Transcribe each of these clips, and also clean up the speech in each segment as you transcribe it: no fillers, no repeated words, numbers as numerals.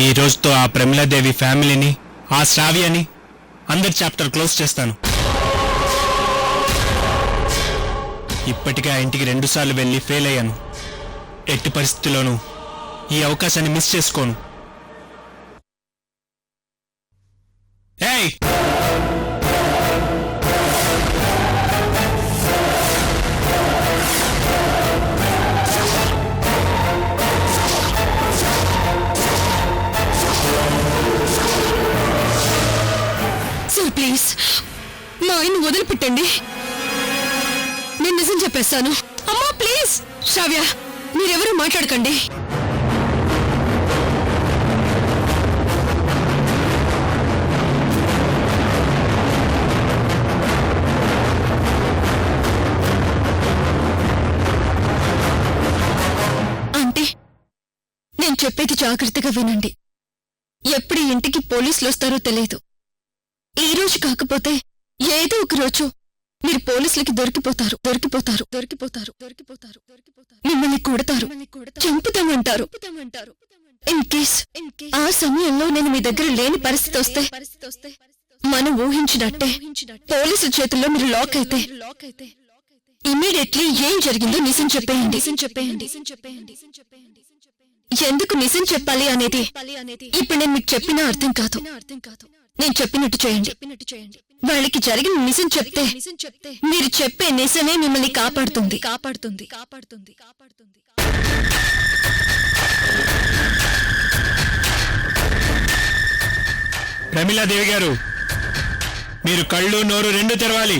ఈ రోజుతో ఆ ప్రమిలాదేవి ఫ్యామిలీని, ఆ శ్రావ్యని అందరి చాప్టర్ క్లోజ్ చేస్తాను. ఇప్పటికే ఆ ఇంటికి 2 సార్లు వెళ్ళి ఫెయిల్ అయ్యాను. ఎట్టి పరిస్థితుల్లోనూ ఈ అవకాశాన్ని మిస్ చేసుకోను. ఏయ్, సార్ ప్లీజ్ మా ఆయన్ని వదిలిపెట్టండి. నేను నిజం చెప్పేస్తాను. అమ్మా ప్లీజ్. శ్రావ్య, మీరెవరూ మాట్లాడకండి. అంటే నేను చెప్పేది జాగ్రత్తగా వినండి. ఎప్పుడు ఇంటికి పోలీసులు వస్తారో తెలియదు. ఈ రోజు కాకపోతే ఏదో ఒక రోజు మీరు పోలీసులకి దొరికిపోతారు. మిమ్మల్ని కొడతారు, చంపుతామంటారు. ఇన్ కేస్ ఆ సమయంలో నేను మీ దగ్గర లేని పరిస్థితి వస్తే, మనం ఊహించినట్టే పోలీసుల చేతుల్లో మీరు లాక్ అయితే ఇమ్మీడియట్లీ ఏం జరిగిందో నిజం చెప్పేయండి. ఎందుకు నిజం చెప్పాలి అనేది ఇప్పుడు నేను మీకు చెప్పినా అర్థం కాదు. నేను చెప్పినట్టు చేయండి. వాళ్ళకి జరిగిన నిజం చెప్తే మీరు చెప్పే నిజమే మిమ్మల్ని కాపాడుతుంది. ప్రమిలాదేవి గారు, మీరు కళ్ళు నోరు 2 తెరవాలి.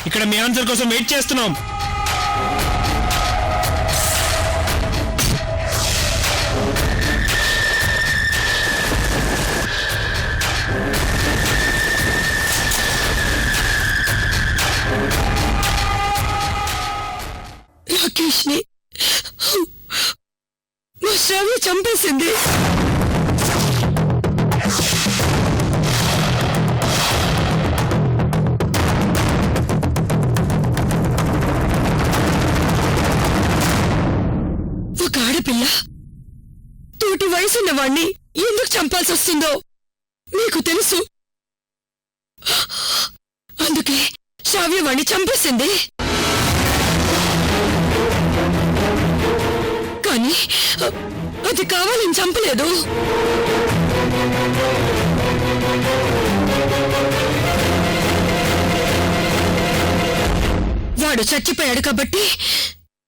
ఇక్కడ మీ ఆన్సర్ కోసం వెయిట్ చేస్తున్నాం. రాకేష్ ని మా శ్రావ్య చంపేసింది. ఒక ఆడపిల్ల తోటి వయసున్న వాణ్ణి ఎందుకు చంపాల్సి వస్తుందో మీకు తెలుసు. అందుకే శ్రావ్య వాణ్ణి చంపేసింది. కానీ అది కావాలని చంపలేదు. వాడు చచ్చిపోయాడు కాబట్టి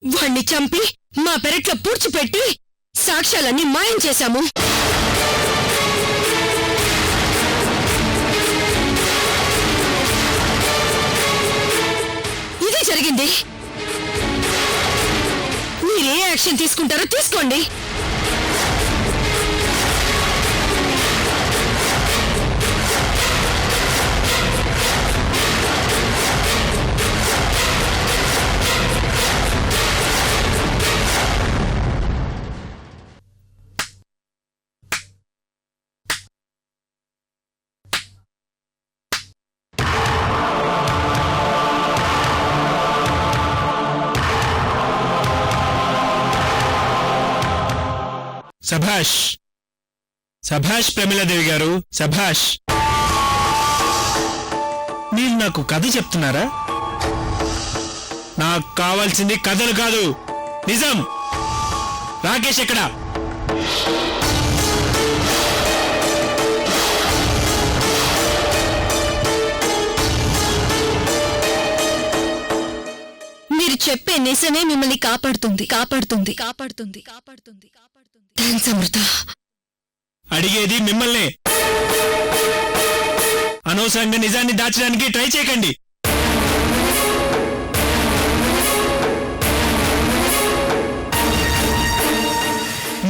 వాణ్ణి చంపి మా పెరట్లో పూడ్చిపెట్టి సాక్ష్యాలన్నీ మాయం చేశాము. ఇది జరిగింది. మీరే యాక్షన్ తీసుకుంటారో తీసుకోండి. సభాష్, సభాష్ ప్రమిలాదేవి గారు, సభాష్. మీరు నాకు కథ చెప్తున్నారా? నాకు కావాల్సింది కథలు కాదు, నిజం. రాకేష్ ఎక్కడా? మీరు చెప్పే నిజమే మిమ్మల్ని కాపాడుతుంది. థాంక్స్ అమృత. అడిగేది మిమ్మల్నే. అనవసరంగా నిజాన్ని దాచడానికి ట్రై చేయకండి.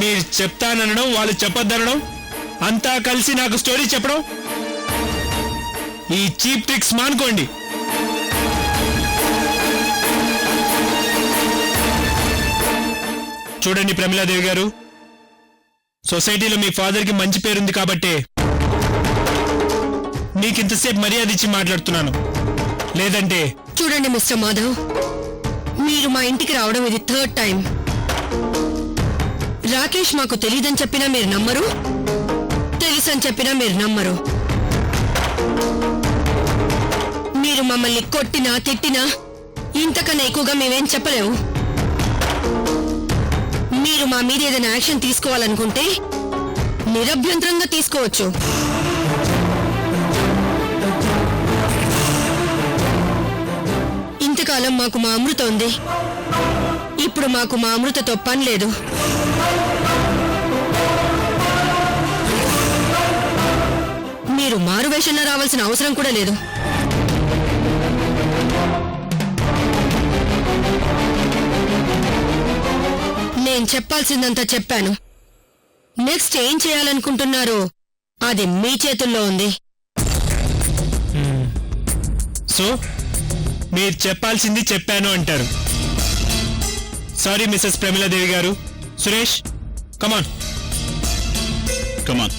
మీరు చెప్తాననడం, వాళ్ళు చెప్పొద్దనడం, అంతా కలిసి నాకు స్టోరీ చెప్పడం, ఈ చీప్ ట్రిక్స్ మానుకోండి. చూడండి ప్రమిలాదేవి గారు, సొసైటీలో మీ ఫాదర్కి మంచి పేరుంది కాబట్టే మీకింతసేపు మర్యాద ఇచ్చి మాట్లాడుతున్నాను. లేదంటే చూడండి మిస్టర్ మాధవ్, మీరు మా ఇంటికి రావడం ఇది 3rd టైం. రాకేష్ మాకు తెలీదని చెప్పినా మీరు నమ్మరు, తెలుసని చెప్పినా మీరు నమ్మరు. మీరు మమ్మల్ని కొట్టినా తిట్టినా ఇంతకన్నా ఎక్కువగా మేమేం చెప్పలేవు. మీరు మా మీద ఏదైనా యాక్షన్ తీసుకోవాలనుకుంటే నిరభ్యంతరంగా తీసుకోవచ్చు. ఇంతకాలం మాకు మా అమృత ఉంది, ఇప్పుడు మాకు మా అమృతతో పని లేదు. మీరు మారువేషంలో రావాల్సిన అవసరం కూడా లేదు. నేను చెప్పాల్సిందంతా చెప్పాను. నెక్స్ట్ ఏం చేయాలనుకుంటున్నారో అది మీ చేతుల్లో ఉంది. సో మీరు చెప్పాల్సింది చెప్పాను అంటారు. సారీ మిసెస్ ప్రమిళాదేవి గారు. సురేష్, కమాన్ కమాన్.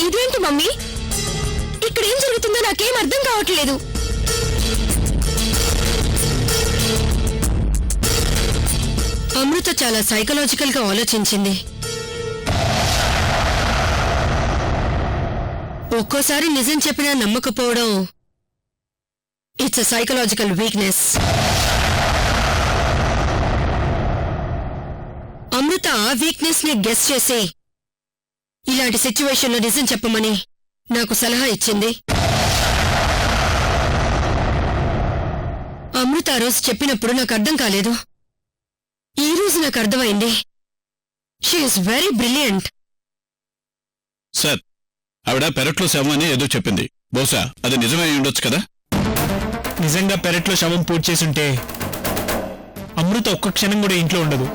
ఇదేంటి మమ్మీ, ఇక్కడ ఏం జరుగుతుందో నాకేం అర్థం కావట్లేదు. అమృత చాలా సైకలాజికల్ గా ఆలోచించింది. ఒక్కోసారి నిజం చెప్పినా నమ్మకపోవడం ఇట్స్ అ సైకలాజికల్ వీక్నెస్. అమృత ఆ వీక్నెస్ ని గెస్ చేసి ఇలాంటి సిచ్యువేషన్లో నిజం చెప్పమని నాకు సలహా ఇచ్చింది. అమృత ఆ రోజు చెప్పినప్పుడు నాకు అర్థం కాలేదు. ఈ రోజు నాకు అర్థమైంది. She is very brilliant. Sir, ఆవిడ పెరట్లో శవం అని ఏదో చెప్పింది. బహుశా అది నిజమై ఉండొచ్చు కదా. నిజంగా పెరట్లో శవం పూర్తి చేసుంటే అమృత ఒక్క క్షణం కూడా ఇంట్లో ఉండదు.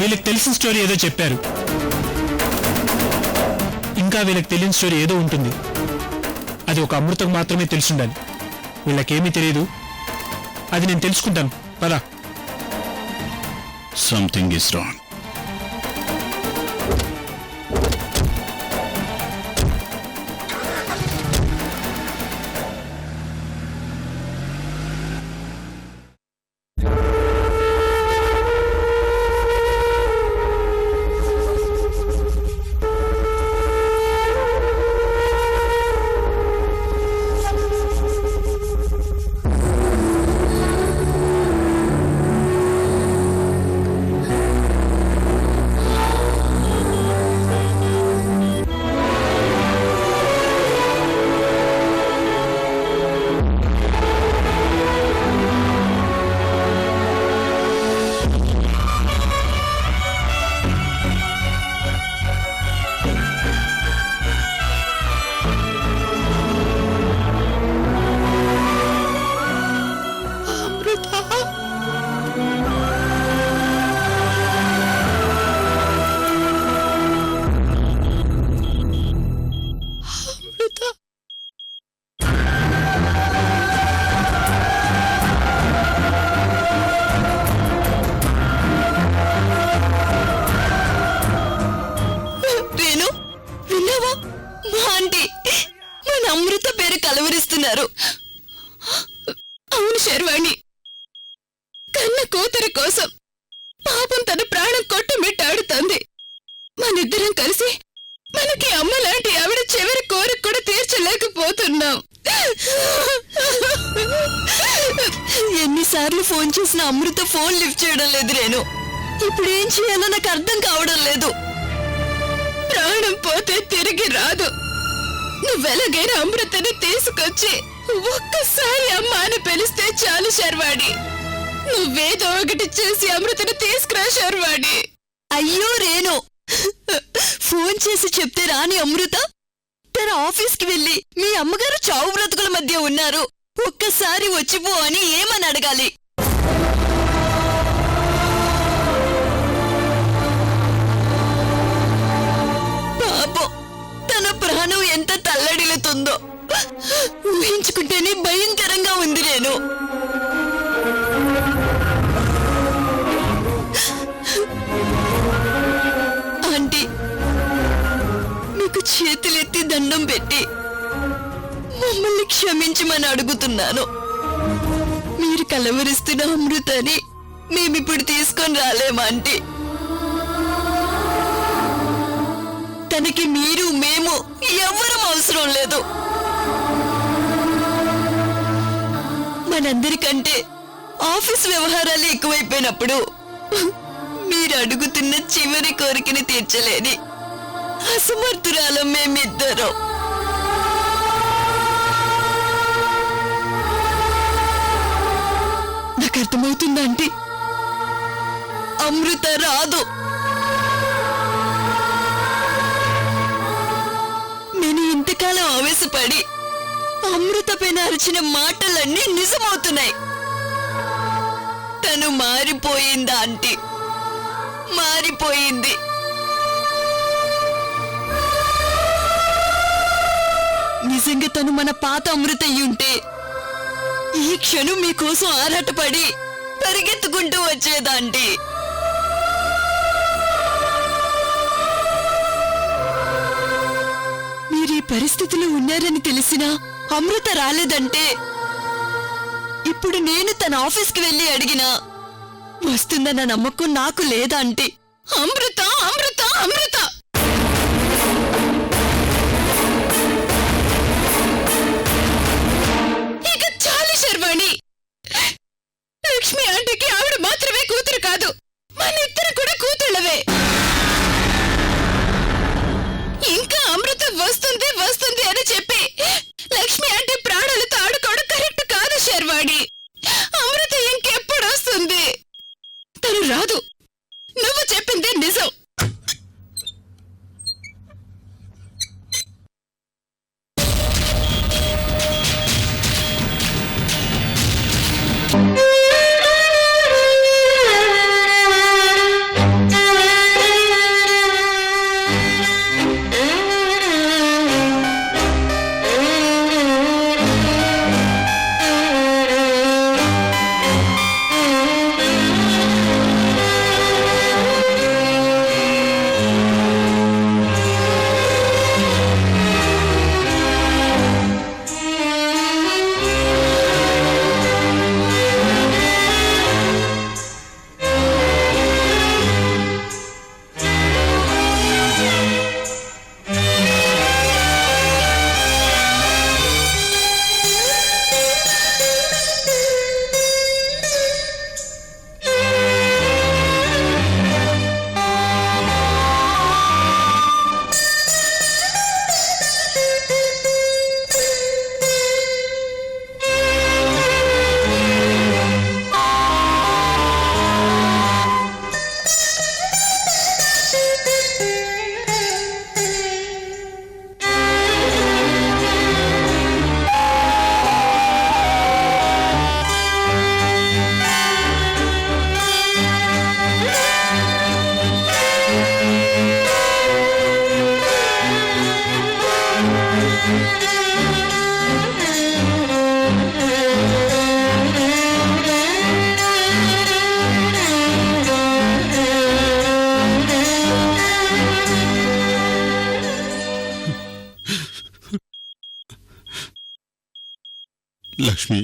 వీళ్ళకి తెలిసిన స్టోరీ ఏదో చెప్పారు, ఇంకా వీళ్ళకి తెలియని స్టోరీ ఏదో ఉంటుంది. అది ఒక అమృతకు మాత్రమే తెలుసుండాలి. వీళ్ళకేమీ తెలియదు. అది నేను తెలుసుకుంటాను. పదా. Something is wrong. అవును శర్వాణి, కన్న కూతురి కోసం పాపం తన ప్రాణం కొట్టుమిట్టాడుతోంది. మనిద్దరం కలిసి మనకి అమ్మ లాంటి ఆవిడ చివరి కోరిక కూడా తీర్చలేకపోతున్నాం. ఎన్నిసార్లు ఫోన్ చేసిన అమృత ఫోన్ లిఫ్ట్ చేయడం లేదు. రేణు, ఇప్పుడు ఏం చేయాలో నాకు అర్థం కావడం లేదు. ప్రాణం పోతే తిరిగి రాదు. నువ్వెలాగైనా అమృతని తీసుకొచ్చి ఒక్కసారి అమ్మ అని పిలిస్తే చాలు శర్వాణి. నువ్వేదో ఒకటి చేసి అమృతని తీసుకురా శర్వాణి. అయ్యో రేణు, ఫోన్ చేసి చెప్తే రాని అమృత తన ఆఫీస్కి వెళ్ళి మీ అమ్మగారు చావు బ్రతుకుల మధ్య ఉన్నారు, ఒక్కసారి వచ్చిపో అని ఏమని అడగాలి? పాపం, తన ప్రాణం ఎంత తల్లడిల్లుతుందో ఊహించుకుంటేనే భయంకరంగా ఉంది. నేను ఆంటీ, మీకు మీకు చేతులెత్తి దండం పెట్టి మమ్మల్ని క్షమించమని అడుగుతున్నాను. మీరు కలవరిస్తున్న అమృతని మేమిప్పుడు తీసుకొని రాలేమా ఆంటీ? తనకి మీరు మేము ఎవ్వరం అవసరం లేదు. మనందరికంటే ఆఫీస్ వ్యవహారాలు ఎక్కువైపోయినప్పుడు మీరు అడుగుతున్న చివరి కోరికని తీర్చలేని అసమర్థురాలం మేమిద్దరం. నాకు అర్థమవుతుందంటే అమృత రాదు. నేను ఇంతకాలం ఆవేశపడి అమృత పైన అరిచిన మాటలన్నీ నిజమవుతున్నాయి. తను మారిపోయిందా ఆంటీ? మారిపోయింది. నిజంగా తను మన పాత అమృత అయ్యుంటే ఈ క్షణం మీకోసం ఆరాటపడి పరిగెత్తుకుంటూ వచ్చేదాంటీ. మీరు ఈ పరిస్థితిలో ఉన్నారని తెలిసినా అమృత రాలేదంటే ఇప్పుడు నేను తన ఆఫీస్కి వెళ్ళి అడిగినా వస్తుందన్న నమ్మకం నాకు లేదా ఆంటీ? అమృత అమృత అమృత ఇక చాలు శర్వాణి. లక్ష్మి ఆంటీకి ఆవిడ మాత్రమే కూతురు కాదు, మన ఇద్దరు కూడా కూతుళ్ళవే. ఇంకా అమృత వస్తుంది వస్తుంది అని చెప్పి లక్ష్మి ఆంటీ ప్రాణాలతో ఆడుకోవడం కరెక్ట్ కాదు శర్వాణి. అమృత ఇంకెప్పుడు వస్తుంది? తను రాదు. నువ్వు చెప్పింది నిజం. లక్ష్మి,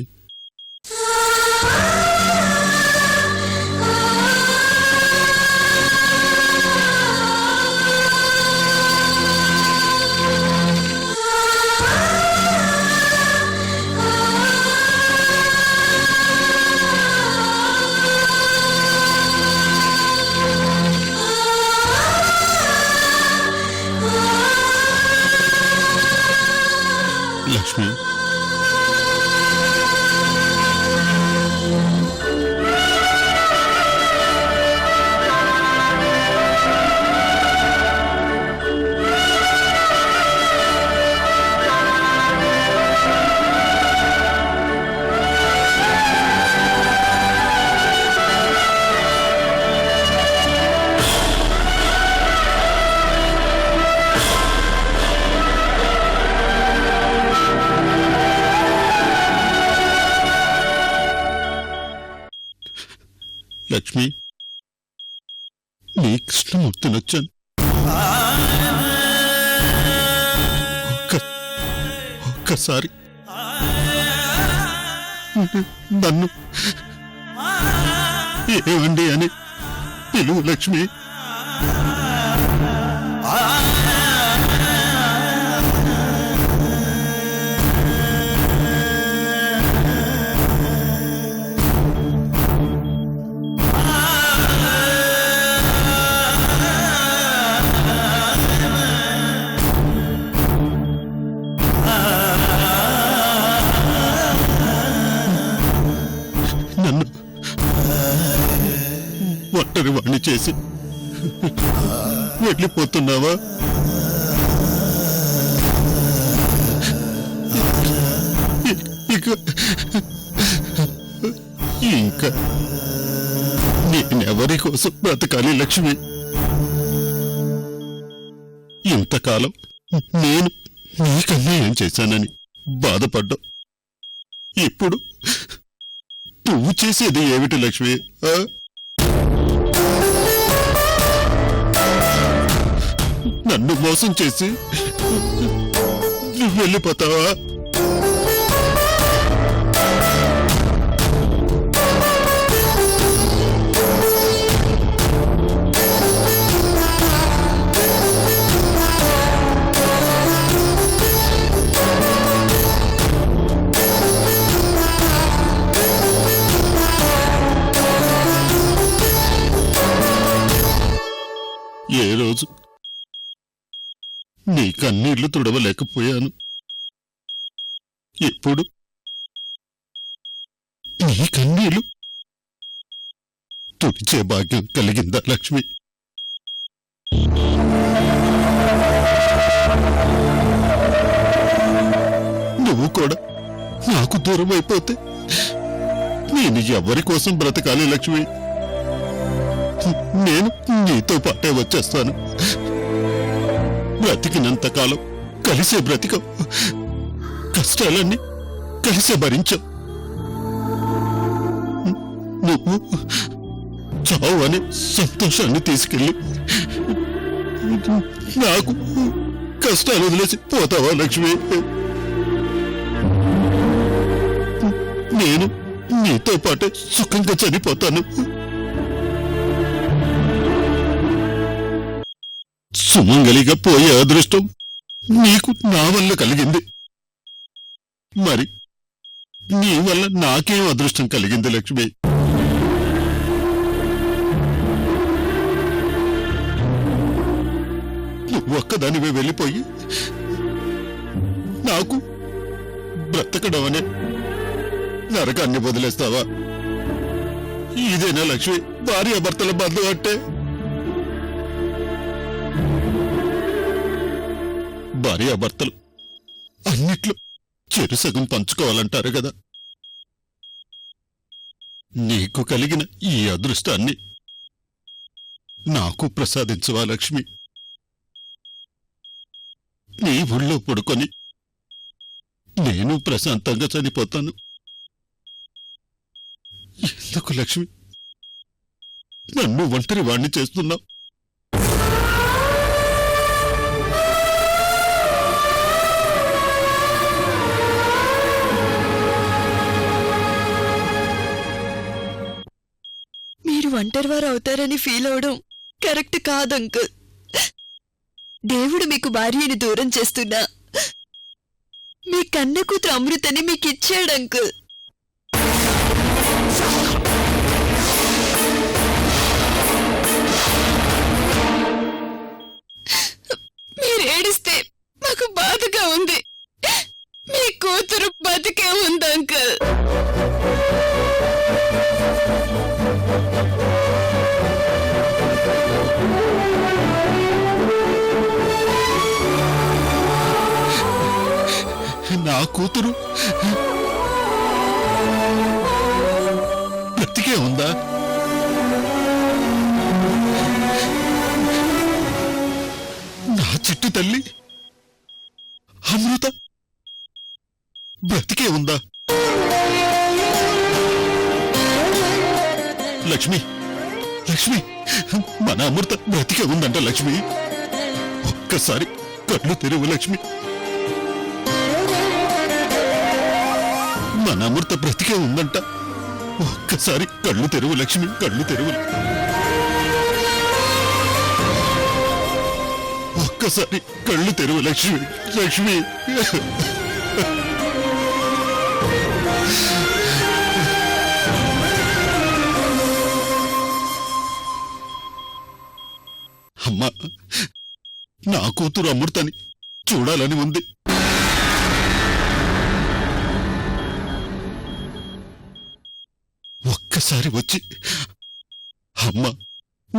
లక్ష్మి, లక్ష్మి, నీ కృష్ణమూర్తిని వచ్చాను. ఒక్కసారి నన్ను ఏమండి అని పిలువు లక్ష్మి. నన్ను ఒంటరి వాణ్ణి చేసి వెళ్ళిపోతున్నావా? ఇంకా నేనెవరి కోసం బ్రతకాలి లక్ష్మి? ఇంతకాలం నేను నీకన్నా ఏం చేశానని బాధపడ్డా. ఇప్పుడు నువ్వు చేసేది ఏమిటి లక్ష్మి? నన్ను మోసం చేసి నువ్వు వెళ్ళిపోతావా? ఏ రోజు నీ కన్నీళ్లు తుడవలేకపోయాను. ఇప్పుడు నీ కన్నీళ్లు తుడిచే భాగ్యం కలిగిందా లక్ష్మి? నువ్వు కూడా నాకు దూరం అయిపోతే నేను ఎవరి కోసం బ్రతకాలి లక్ష్మి? నేను నీతో పాటే వచ్చేస్తాను. బ్రతికినంతకాలం కలిసే బ్రతికం, కష్టాలన్నీ కలిసే భరించాం. నువ్వు చావు అనే సంతోషాన్ని తీసుకెళ్ళి నాకు కష్టాలు వదిలేసి పోతావా లక్ష్మి? నేను నీతో పాటే సుఖంగా చనిపోతాను. సుమంగలిగా పోయే అదృష్టం నీకు నా వల్ల కలిగింది. మరి నీ వల్ల నాకేం అదృష్టం కలిగింది లక్ష్మి? నువ్వు ఒక్కదానివే వెళ్ళిపోయి నాకు బ్రతకడం అనే నరకాన్ని వదిలేస్తావా? ఇదేనా లక్ష్మి భార్యాభర్తల బంధం అంటే? భార్యాభర్తలు అన్నిట్లో చెరుసగం పంచుకోవాలంటారు కదా. నీకు కలిగిన ఈ అదృష్టాన్ని నాకు ప్రసాదించవా లక్ష్మి? నీ ఊళ్ళో పడుకొని నేను ప్రశాంతంగా చనిపోతాను. ఎందుకు లక్ష్మి నన్ను ఒంటరి వాణ్ణి చేస్తున్నావు? మీరు ఒంటరివారు అవుతారని ఫీల్ అవడం కరెక్ట్ కాదు అంకుల్. దేవుడు మీకు భార్యని దూరం చేస్తున్నా మీ కన్న కూతురు అమృతని మీకు ఇచ్చాడు అంకుల్. మీరు ఏడిస్తే మాకు బాధగా ఉంది. మీ కూతురు బతికే ఉంది అంకుల్. నా కూతురు బ్రతికే ఉందా? నా చిట్టు తల్లి అమృత బ్రతికే ఉందా? లక్ష్మి లక్ష్మి మన అమృత బ్రతికే ఉందంట లక్ష్మి. ఒక్కసారి కళ్ళు తెరువు లక్ష్మి. మన అమృత బ్రతికే ఉందంట. ఒక్కసారి కళ్ళు తెరువు లక్ష్మి, కళ్ళు తెరువు. ఒక్కసారి కళ్ళు తెరువు లక్ష్మి, లక్ష్మి. అమ్మా, నా కూతురు అమృతని చూడాలని ఉంది. ఒక్కసారి వచ్చి అమ్మ,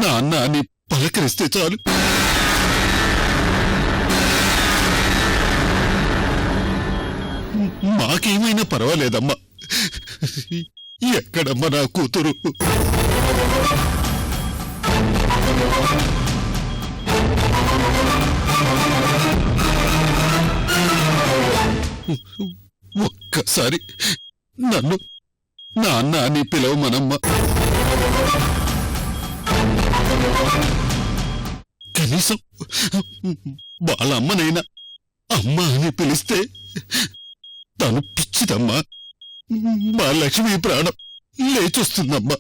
నాన్న అని పలకరిస్తే చాలు. మాకేమైనా పర్వాలేదమ్మా. ఎక్కడమ్మా నా కూతురు? ఒక్కసారి నన్ను నాన్న అని పిలవమనమ్మ. కనీసం వాళ్ళ అమ్మనైనా అమ్మ అని పిలిస్తే తను పిచ్చిదమ్మా. మా లక్ష్మి ప్రాణం లేచొస్తుందమ్మా.